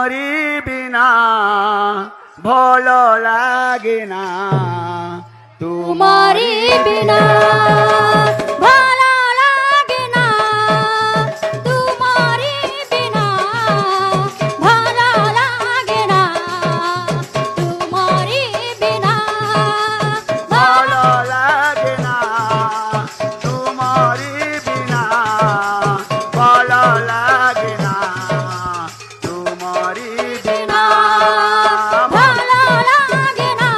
তোমারি বিনা ভালো লাগে না তোমারি বিনা ভালো লাগে না তোমারি বিনা ভালো লাগে না তোমারি বিনা ভালো লাগে না তোমারি বিনা ভালো লাগে না তোমারি বিনা ভালো লাগে না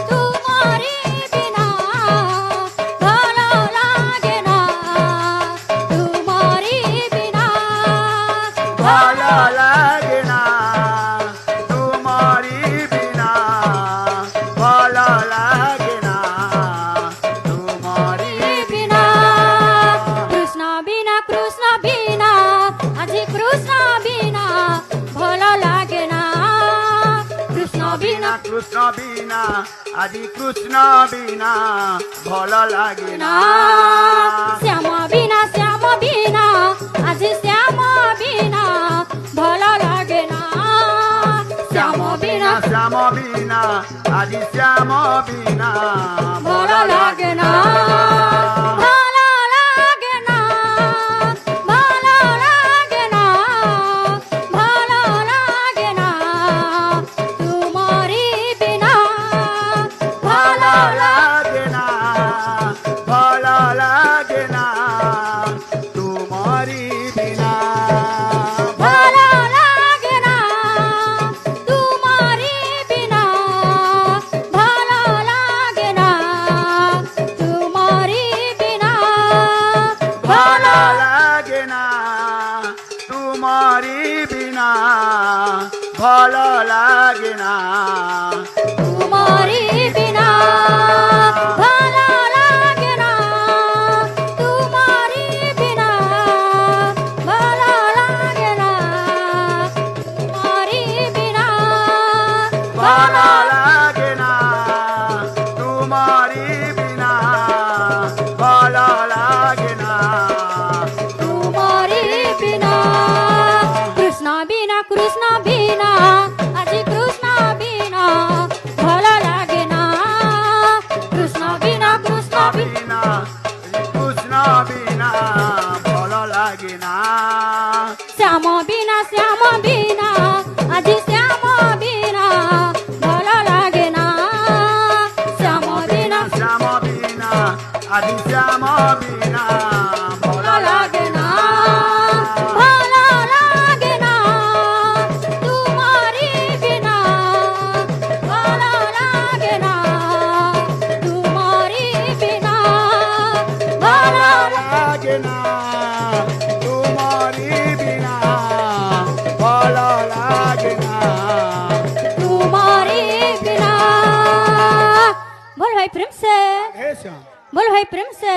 তোমারি বিনা ভালো লাগে না তোমারি বিনা ভালো লাগে না তোমারি বিনা ভালো লাগে না তোমারি বিনা কৃষ্ণ বিনা কৃষ্ণ বিনা আজি কৃষ্ণ বিনা ভালো লাগে না কৃষ্ণ বিনা কৃষ্ণ বিনা আদি কৃষ্ণ বিনা ভালো লাগে না শ্যাম বিনা আজি শ্যাম বিনা ভালো লাগে না শ্যাম বিনা শ্যাম বিনা আদি শ্যাম বিনা ভালো লাগে না ভালো লাগে না ভালো লাগে না ভালো লাগে না তোমারি বিনা ভালো লাগে না ভালো লাগে না তোমারি বিনা ভালো লাগে না তোমারি বিনা ভালো লাগে না তোমারি বিনা ভালো লাগে না তোমারি বিনা ভালো লাগে না তোমারি বিনা ভালো লাগে না তোমারি বিনা ভালো লাগে না তোমারি বিনা ভালো লাগে না তোমারি বিনা ভালো লাগে না তোমারি বিনা কৃষ্ণ বিনা আজি কৃষ্ণ বিনা ভালো লাগে না কৃষ্ণ বিনা বিনা কৃষ্ণ বিনা ভালো লাগে না শ্যাম বিনা আজি শ্যাম বিনা ভালো লাগে না শ্যাম বিনা শ্যাম বিনা আদি শ্যাম বিনা ভালো ভালো লাগে না ভালো লাগে না তোমারি বিনা ভালো লাগে না তোমারি বিনা ভালো লাগে না তোমারি বিনা ভালো লাগে না तुम्हारी बिना बोल भाई प्रेम से हे श्याम बोल भाई प्रेम से